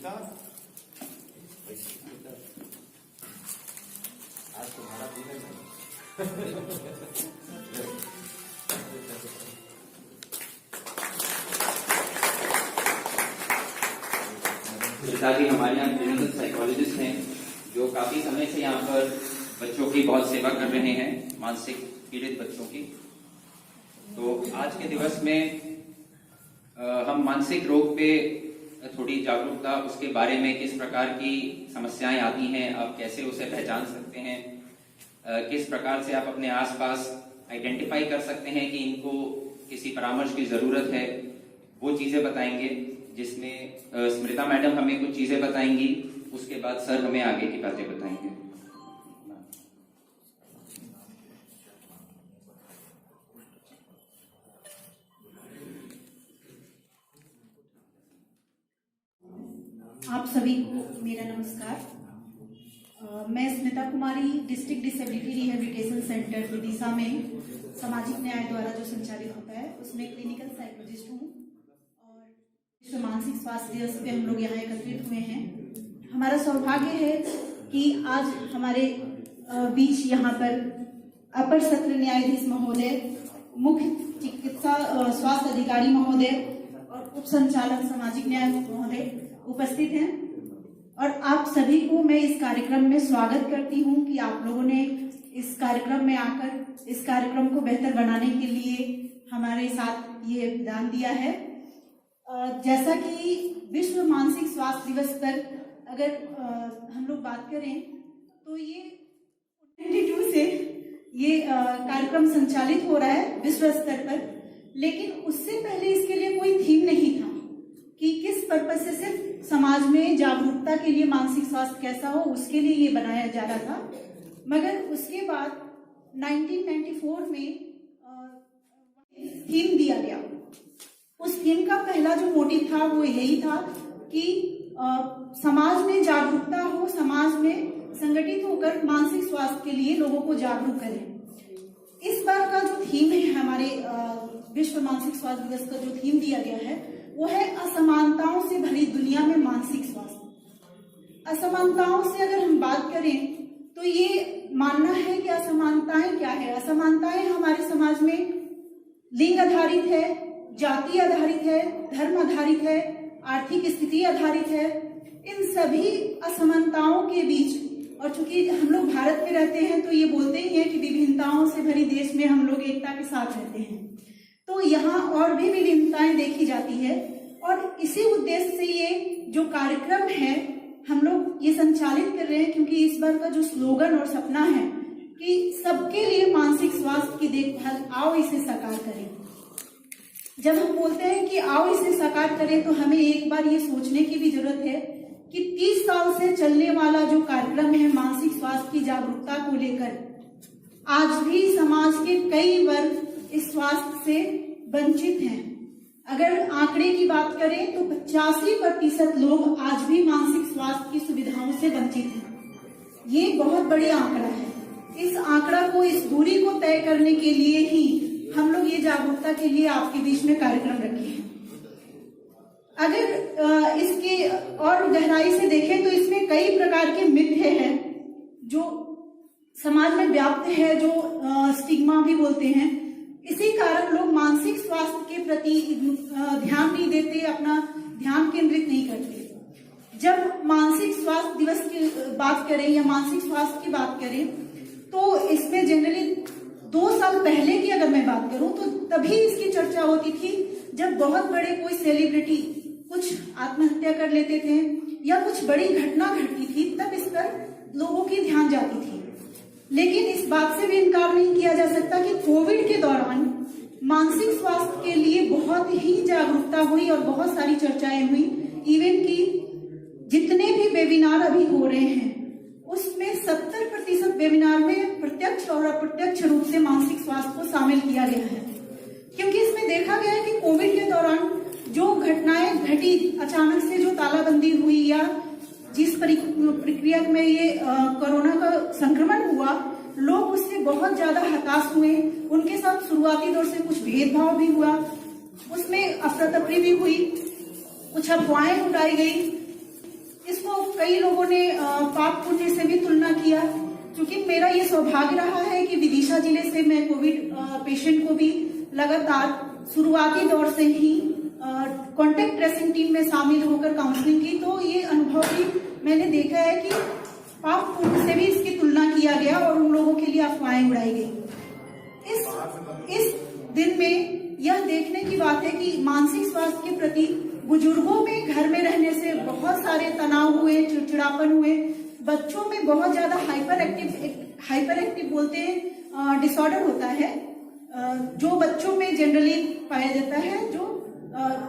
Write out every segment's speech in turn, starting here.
स्मिता आज तुम्हारा दिन है। स्मिता जी हमारे यहाँ क्लिनिकल साइकोलॉजिस्ट हैं जो काफी समय से यहाँ पर बच्चों की बहुत सेवा कर रहे हैं, मानसिक पीड़ित बच्चों की। तो आज के दिवस में हम मानसिक रोग पे थोड़ी जागरूकता, उसके बारे में किस प्रकार की समस्याएं आती हैं, आप कैसे उसे पहचान सकते हैं, किस प्रकार से आप अपने आसपास आइडेंटिफाई कर सकते हैं कि इनको किसी परामर्श की जरूरत है, वो चीजें बताएंगे, जिसमें स्मृता मैडम हमें कुछ चीजें बताएंगी, उसके बाद सर हमें आगे की बातें बताएंगे। आप सभी को मेरा नमस्कार। मैं Smita Kumari, district disability rehabilitation centre Vidisha में सामाजिक न्याय द्वारा जो संचालित होता है उसमें क्लिनिकल साइकोलॉजिस्ट हूँ और विश्व मानसिक स्वास्थ्य दिवस पे हम लोग यहाँ एकत्रित हुए हैं। हमारा सौभाग्य है कि आज हमारे बीच यहाँ पर अपर सत्र न्यायाधीश महोदय, मुख्य चिकित्सा स्वास्थ्य अधिकारी महोदय और उप संचालक सामाजिक न्याय महोदय उपस्थित हैं और आप सभी को मैं इस कार्यक्रम में स्वागत करती हूं कि आप लोगों ने इस कार्यक्रम में आकर इस कार्यक्रम को बेहतर बनाने के लिए हमारे साथ ये योगदान दिया है। जैसा कि विश्व मानसिक स्वास्थ्य दिवस पर अगर हम लोग बात करें तो ये 22 से ये कार्यक्रम संचालित हो रहा है विश्व स्तर पर, लेकिन उससे पहले इसके लिए कोई थीम नहीं था कि किस पर्पज से सिर्फ समाज में जागरूकता के लिए मानसिक स्वास्थ्य कैसा हो उसके लिए ये बनाया जा रहा था। मगर उसके बाद 1994 में थीम दिया गया। उस थीम का पहला जो मोटिव था वो यही था कि समाज में जागरूकता हो, समाज में संगठित होकर मानसिक स्वास्थ्य के लिए लोगों को जागरूक करें। इस बार का जो थीम है हमारे विश्व मानसिक स्वास्थ्य दिवस का जो थीम दिया गया है वो है असमानताओं से भरी दुनिया में मानसिक स्वास्थ्य। असमानताओं से अगर हम बात करें तो ये मानना है कि असमानताएं क्या है। असमानताएं हमारे समाज में लिंग आधारित है, जाति आधारित है, धर्म आधारित है, आर्थिक स्थिति आधारित है। इन सभी असमानताओं के बीच, और चूंकि हम लोग भारत में रहते हैं तो ये बोलते ही हैं कि विभिन्नताओं से भरी देश में हम लोग एकता के साथ रहते हैं, तो यहाँ और भी विभिन्नताएं देखी जाती है। और इसी उद्देश्य से ये जो कार्यक्रम है हम लोग ये संचालित कर रहे हैं, क्योंकि इस बार का जो स्लोगन और सपना है कि सबके लिए मानसिक स्वास्थ्य की देखभाल, आओ इसे साकार करें। जब हम बोलते हैं कि आओ इसे साकार करें तो हमें एक बार ये सोचने की भी जरूरत है कि 30 साल से चलने वाला जो कार्यक्रम है मानसिक स्वास्थ्य की जागरूकता को लेकर, आज भी समाज के कई वर्ग इस स्वास्थ्य से वंचित हैं। अगर आंकड़े की बात करें तो 85% लोग आज भी मानसिक स्वास्थ्य की सुविधाओं से वंचित हैं। ये बहुत बड़ा आंकड़ा है। इस आंकड़ा को, इस दूरी को तय करने के लिए ही हम लोग ये जागरूकता के लिए आपके बीच में कार्यक्रम रखे हैं। अगर इसके और गहराई से देखें तो इसमें कई प्रकार के मिथ हैं जो समाज में व्याप्त है, जो स्टिग्मा भी बोलते हैं। इसी कारण लोग मानसिक स्वास्थ्य के प्रति ध्यान नहीं देते, अपना ध्यान केंद्रित नहीं करते। जब मानसिक स्वास्थ्य दिवस की बात करें या मानसिक स्वास्थ्य की बात करें तो इसमें जनरली 2 साल पहले की अगर मैं बात करूं तो तभी इसकी चर्चा होती थी जब बहुत बड़े कोई सेलिब्रिटी कुछ आत्महत्या कर लेते थे या कुछ बड़ी घटना घटती थी, तब इस पर लोगों की ध्यान जाती थी। लेकिन इस बात से भी इनकार नहीं किया जा सकता कि कोविड के दौरान मानसिक स्वास्थ्य के लिए बहुत ही जागरूकता हुई और बहुत सारी चर्चाएं हुई। इवन की जितने भी वेबिनार अभी हो रहे हैं उसमें 70% वेबिनार में प्रत्यक्ष और अप्रत्यक्ष रूप से मानसिक स्वास्थ्य को शामिल किया गया है, क्योंकि इसमें देखा गया है कि कोविड के दौरान जो घटनाएं घटी, अचानक से जो तालाबंदी हुई या जिस प्रक्रिया में ये कोरोना का संक्रमण हुआ, लोग उससे बहुत ज्यादा हताश हुए। उनके साथ शुरुआती दौर से कुछ भेदभाव भी हुआ, उसमें अफरा तफरी भी हुई, कुछ अफवाहें उड़ाई गई। कई लोगों ने पाप पुण्य से भी तुलना किया। क्योंकि मेरा ये सौभाग्य रहा है कि विदिशा जिले से मैं कोविड पेशेंट को भी लगातार शुरुआती दौर से ही कॉन्टेक्ट ट्रेसिंग टीम में शामिल होकर काउंसलिंग की, तो ये अनुभव भी मैंने देखा है कि पाप पुण्य से भी इसकी तुलना किया गया और उन लोगों के लिए अफवाहें उड़ाई गई। इस दिन में यह देखने की बात है कि मानसिक स्वास्थ्य के प्रति बुजुर्गों में घर में रहने से बहुत सारे तनाव हुए, चिड़चिड़ापन हुए, बच्चों में बहुत ज्यादा हाइपर एक्टिव बोलते हैं डिसऑर्डर होता है, जो बच्चों में जनरली पाया जाता है, जो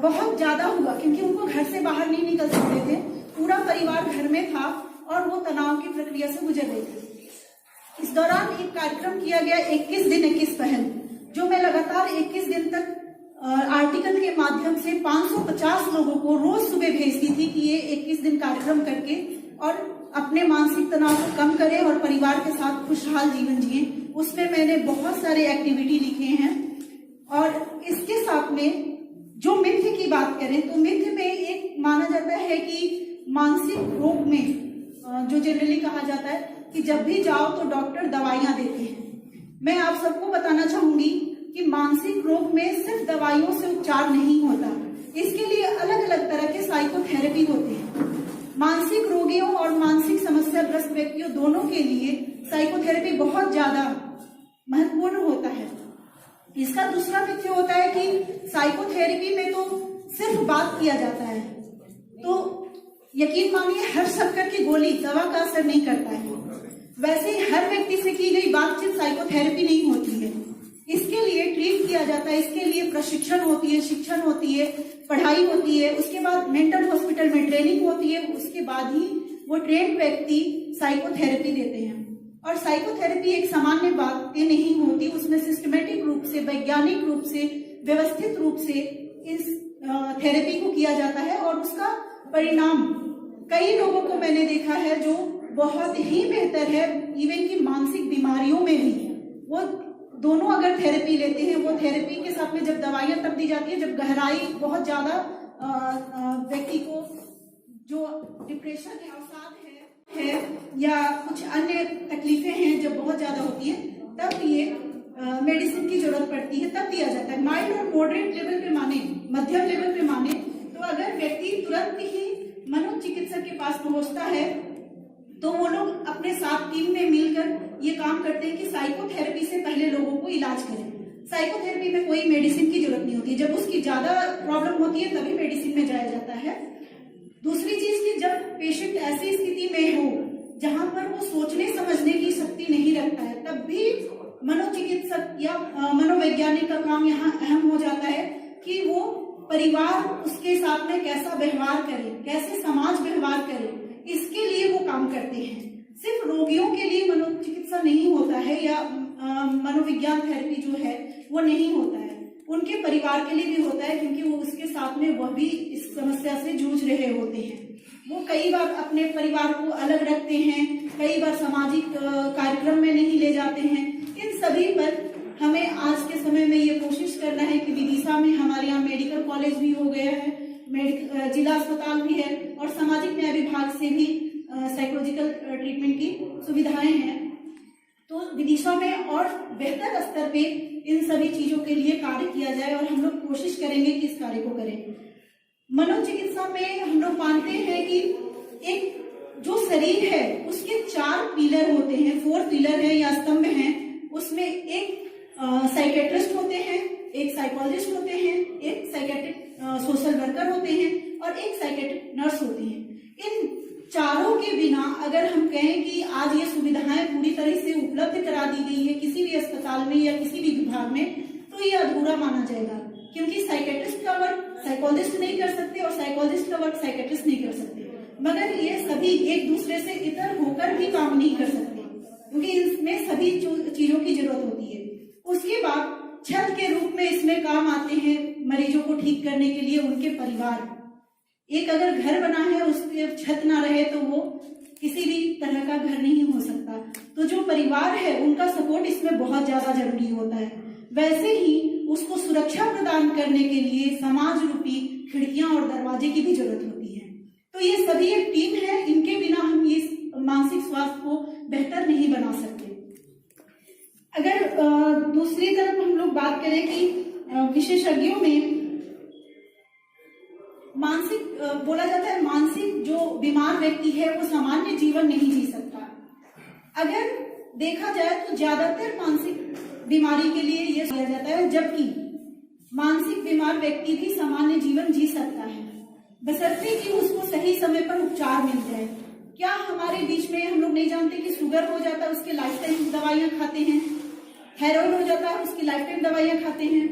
बहुत ज्यादा हुआ क्योंकि उनको घर से बाहर नहीं निकल सकते थे, पूरा परिवार घर में था और वो तनाव की प्रक्रिया से गुजर रहे थे। इस दौरान एक कार्यक्रम किया गया 21 दिन 21 पहल, जो मैं लगातार 21 दिन तक आर्टिकल के माध्यम से 550 लोगों को रोज सुबह भेजती थी कि ये 21 दिन कार्यक्रम करके और अपने मानसिक तनाव को कम करें और परिवार के साथ खुशहाल जीवन जिए। उसमें मैंने बहुत सारे एक्टिविटी लिखे हैं। और इसके साथ में जो मिथ्य की बात करें तो मिथ्य में एक माना जाता है कि मानसिक रोग में जो जनरली कहा जाता है कि जब भी जाओ तो डॉक्टर दवाइयां देते हैं। मैं आप सबको बताना चाहूंगी कि मानसिक रोग में सिर्फ दवाइयों से उपचार नहीं होता, इसके लिए अलग अलग तरह के साइकोथेरेपी होते हैं। मानसिक रोगियों और मानसिक समस्याग्रस्त व्यक्तियों दोनों के लिए साइकोथेरेपी बहुत ज्यादा महत्वपूर्ण होता है। इसका दूसरा मिथ्य होता है कि साइकोथेरेपी में तो सिर्फ बात किया जाता है, तो यकीन मानिए हर शक्कर की गोली दवा का असर नहीं करता है। वैसे ही हर व्यक्ति से की गई बातचीत साइकोथेरेपी नहीं होती है। इसके लिए ट्रीट किया जाता है, इसके लिए प्रशिक्षण होती है, शिक्षण होती है, पढ़ाई होती है, उसके बाद मेंटल हॉस्पिटल में ट्रेनिंग होती है, उसके बाद ही वो ट्रेंड व्यक्ति साइकोथेरेपी देते हैं। और साइकोथेरेपी एक सामान्य बात नहीं होती, उसमें सिस्टमेटिक रूप से, वैज्ञानिक रूप से, व्यवस्थित रूप से इस थेरेपी को किया जाता है और उसका परिणाम कई लोगों को मैंने देखा है जो बहुत ही बेहतर है। इवन की मानसिक बीमारियों में भी वो दोनों अगर थेरेपी लेते हैं, वो थेरेपी के साथ में जब दवाइयां तब दी जाती है जब गहराई बहुत ज्यादा व्यक्ति को जो डिप्रेशन है, अवसाद है या कुछ अन्य तकलीफें हैं जब बहुत ज्यादा होती है, तब ये मेडिसिन की जरूरत पड़ती है, तब दिया जाता है। माइल्ड और मॉडरेट लेवल पे माने, मध्यम लेवल पे माने तो अगर व्यक्ति तुरंत ही मनोचिकित्सक के पास पहुंचता है तो वो लोग अपने साथ टीम में मिलकर ये काम करते हैं कि साइकोथेरेपी से पहले लोगों को इलाज करें। साइकोथेरेपी में कोई मेडिसिन की जरूरत नहीं होती, जब उसकी ज्यादा प्रॉब्लम होती है तभी मेडिसिन में जाया जाता है। दूसरी चीज कि जब पेशेंट ऐसी स्थिति में हो जहां पर वो सोचने समझने की शक्ति नहीं रखता है, तब भी मनोचिकित्सक या मनोवैज्ञानिक का काम यहाँ अहम हो जाता है कि वो परिवार उसके साथ में कैसा व्यवहार करे, कैसे समाज व्यवहार करे, इसके लिए वो काम करते हैं। सिर्फ रोगियों के लिए मनोचिकित्सा नहीं होता है या मनोविज्ञान थेरेपी जो है वो नहीं होता है, उनके परिवार के लिए भी होता है, क्योंकि वो उसके साथ में वह भी इस समस्या से जूझ रहे होते हैं। वो कई बार अपने परिवार को अलग रखते हैं, कई बार सामाजिक कार्यक्रम में नहीं ले जाते हैं। इन सभी पर हमें आज के समय में ये कोशिश करना है कि विदिशा में हमारे यहाँ मेडिकल कॉलेज भी हो गया है, जिला अस्पताल भी है और सामाजिक न्याय विभाग से भी साइकोलॉजिकल ट्रीटमेंट की सुविधाएं हैं। तो विदिशा में और बेहतर स्तर पे इन सभी चीजों के लिए कार्य किया जाए और हम लोग कोशिश करेंगे कि इस कार्य को करें। मनोचिकित्सा में हम लोग मानते हैं कि एक जो शरीर है उसके 4 पिलर होते हैं, 4 पिलर है या स्तंभ हैं। उसमें एक साइकेट्रिस्ट होते हैं, एक साइकोलॉजिस्ट होते हैं, एक साइकेट्रिक सोशल वर्कर होते हैं और एक साइकेट्रिक नर्स होती हैं। इन चारों के बिना अगर हम कहें कि आज ये सुविधाएं पूरी तरह से उपलब्ध करा दी गई है किसी भी अस्पताल में या किसी भी विभाग में, तो ये अधूरा माना जाएगा, क्योंकि साइकेट्रिस्ट का वर्क साइकोलॉजिस्ट नहीं कर सकते और साइकोलॉजिस्ट का वर्क साइकेट्रिस्ट नहीं कर सकते। मगर ये सभी एक दूसरे से इतर होकर भी काम नहीं कर सकते, क्योंकि इसमें सभी चीजों की जरूरत होती है। उसके बाद छत के रूप में इसमें काम आते हैं मरीजों को ठीक करने के लिए उनके परिवार। एक अगर घर बना है उसके छत ना रहे तो वो किसी भी तरह का घर नहीं हो सकता। तो जो परिवार है उनका सपोर्ट इसमें बहुत ज्यादा जरूरी होता है। वैसे ही उसको सुरक्षा प्रदान करने के लिए समाज रूपी खिड़कियां और दरवाजे की भी जरूरत होती है। तो ये सभी एक टीम है, इनके बिना मानसिक स्वास्थ्य को बेहतर नहीं बना सकते। अगर दूसरी तरफ हम लोग बात करें कि विशेषज्ञों में मानसिक बोला जाता है, मानसिक जो बीमार व्यक्ति है वो सामान्य जीवन नहीं जी सकता। अगर देखा जाए तो ज्यादातर मानसिक बीमारी के लिए यह किया जाता है, जबकि मानसिक बीमार व्यक्ति भी सामान्य जीवन जी सकता है, बशर्ते कि उसको सही समय पर उपचार मिल जाए। क्या हमारे बीच में हम लोग नहीं जानते कि शुगर हो जाता है उसके लाइफ टाइम दवाइयां खाते हैं, थायराइड हो जाता है उसकी लाइफ टाइम दवाइयां खाते हैं।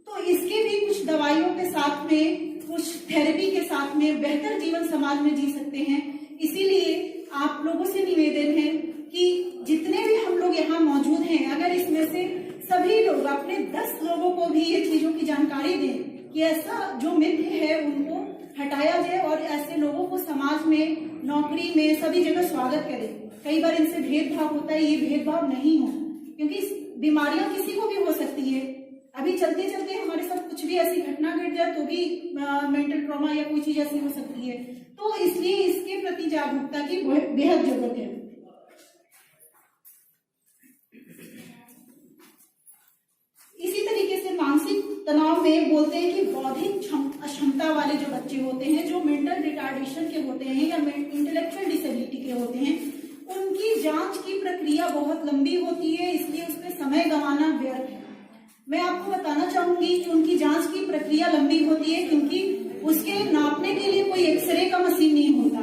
तो इसके भी कुछ दवाइयों के साथ में, कुछ थेरेपी के साथ में बेहतर जीवन समाज में जी सकते हैं। इसीलिए आप लोगों से निवेदन है कि जितने भी हम लोग यहाँ मौजूद हैं, अगर इसमें से सभी लोग अपने 10 लोगों को भी ये चीजों की जानकारी दें कि ऐसा जो मिथ है उनको हटाया जाए और ऐसे लोगों को समाज में, नौकरी में, सभी जगह स्वागत करें। कई बार इनसे भेदभाव होता है, ये भेदभाव नहीं हो, क्योंकि बीमारियां किसी को भी हो सकती है। अभी चलते चलते हमारे साथ कुछ भी ऐसी घटना घट जाए तो भी मेंटल ट्रॉमा या कोई चीज ऐसी हो सकती है। तो इसलिए इसके प्रति जागरूकता की बेहद जरूरत है। इसी तरीके से मानसिक तनाव में बोलते हैं कि बौद्धिक अक्षमता वाले जो बच्चे होते हैं, जो मेंटल रिटार्डेशन के होते हैं या इंटेलेक्चुअल डिसेबिलिटी के होते हैं, उनकी जांच की प्रक्रिया बहुत लंबी होती है, इसलिए उसमें समय गंवाना व्यर्थ है। मैं आपको बताना चाहूंगी कि उनकी जांच की प्रक्रिया लंबी होती है क्योंकि उसके नापने के लिए कोई एक्सरे का मशीन नहीं होता,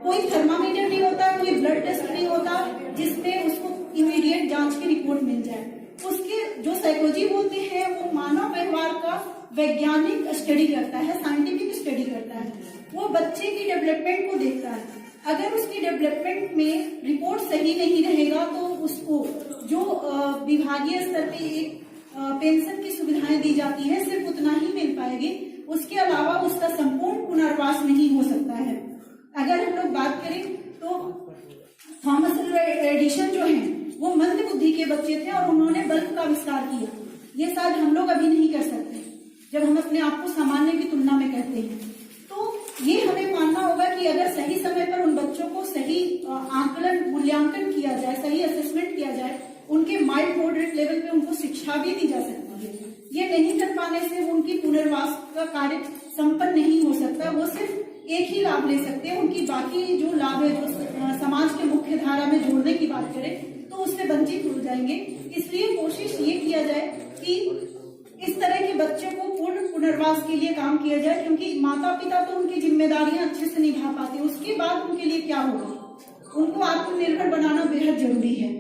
कोई थर्मामीटर नहीं होता, कोई ब्लड टेस्ट नहीं होता जिसमें उसको इमीडिएट जांच की रिपोर्ट मिल जाए। उसके जो साइकोलॉजी बोलते हैं वो मानव व्यवहार का वैज्ञानिक स्टडी करता है, साइंटिफिक स्टडी करता है। वो बच्चे की डेवलपमेंट को देखता है। अगर उसकी डेवलपमेंट में रिपोर्ट सही नहीं रहेगा तो उसको जो विभागीय स्तर पे एक पेंशन की सुविधाएं दी जाती है सिर्फ उतना ही मिल पाएगी, उसके अलावा उसका संपूर्ण पुनर्वास नहीं हो सकता है। अगर हम लोग बात करें तो थॉमस एडिसन जो है वो मंद बुद्धि के बच्चे थे और उन्होंने बल्ब का आविष्कार किया। ये शायद हम लोग अभी नहीं कर सकते जब हम अपने आप को सामान्य की तुलना में कहते हैं। तो ये हमें मानना होगा कि अगर सही समय पर उन बच्चों को सही आंकलन, मूल्यांकन किया जाए, सही असेसमेंट किया जाए, उनके माइल्ड मॉडरेट लेवल पे उनको शिक्षा भी दी जा सकती है। ये नहीं कर पाने से उनकी पुनर्वास का कार्य संपन्न नहीं हो सकता। वो सिर्फ एक ही लाभ ले सकते हैं, उनकी बाकी जो लाभ है, जो समाज के मुख्य धारा में जोड़ने की बात करें तो उससे वंचित हो जाएंगे। इसलिए कोशिश ये किया जाए कि इस तरह के बच्चों को पूर्ण पुनर्वास के लिए काम किया जाए, क्योंकि माता पिता तो उनकी जिम्मेदारियां अच्छे से निभा पाते, उसके बाद उनके लिए क्या होगा, उनको आत्मनिर्भर बनाना बेहद जरूरी है।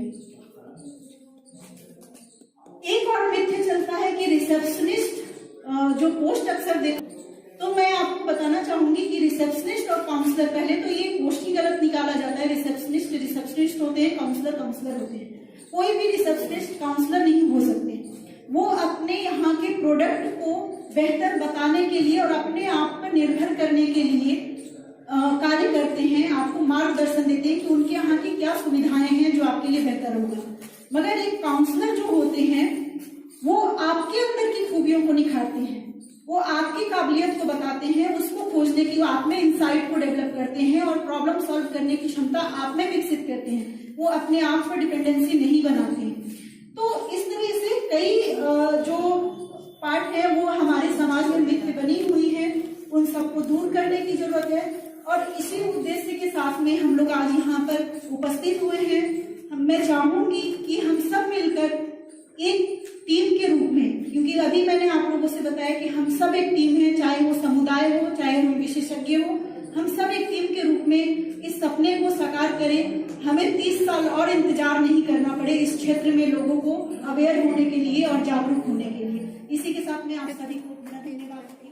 एक और मिथ्या चलता है कि रिसेप्शनिस्ट जो पोस्ट अक्सर दे, तो मैं आपको बताना चाहूंगी कि रिसेप्शनिस्ट और काउंसलर, पहले तो ये पोस्ट ही गलत निकाला जाता है। रिसेप्शनिस्ट होते हैं, काउंसलर होते हैं। कोई भी रिसेप्शनिस्ट काउंसलर नहीं हो सकते। वो अपने यहाँ के प्रोडक्ट को बेहतर बताने के लिए और अपने आप पर निर्भर करने के लिए कार्य करते हैं, आपको मार्गदर्शन देते हैं कि उनके यहाँ की क्या सुविधाएं हैं जो आपके लिए बेहतर होगा। मगर एक काउंसलर जो होते हैं वो आपके अंदर की खूबियों को निखारते हैं, वो आपकी काबिलियत को बताते हैं, उसको खोजने की, आप में इंसाइट को डेवलप करते हैं और प्रॉब्लम सॉल्व करने की क्षमता आप में विकसित करते हैं। वो अपने आप पर डिपेंडेंसी नहीं बनाते। तो इस तरह से कई जो पार्ट है वो हमारे समाज में मिथ्या बनी हुई है, उन सबको दूर करने की जरूरत है। और इसी उद्देश्य के साथ में हम लोग आज यहाँ पर उपस्थित हुए हैं। मैं चाहूंगी कि हम सब मिलकर एक टीम के रूप में, क्योंकि अभी मैंने आप लोगों से बताया कि हम सब एक टीम है, चाहे वो समुदाय हो, चाहे हम विशेषज्ञ हो, हम सब एक टीम के रूप में इस सपने को साकार करें। हमें 30 साल और इंतजार नहीं करना पड़े इस क्षेत्र में लोगों को अवेयर होने के लिए और जागरूक होने के लिए। इसी के साथ में आप सभी को धन्यवाद।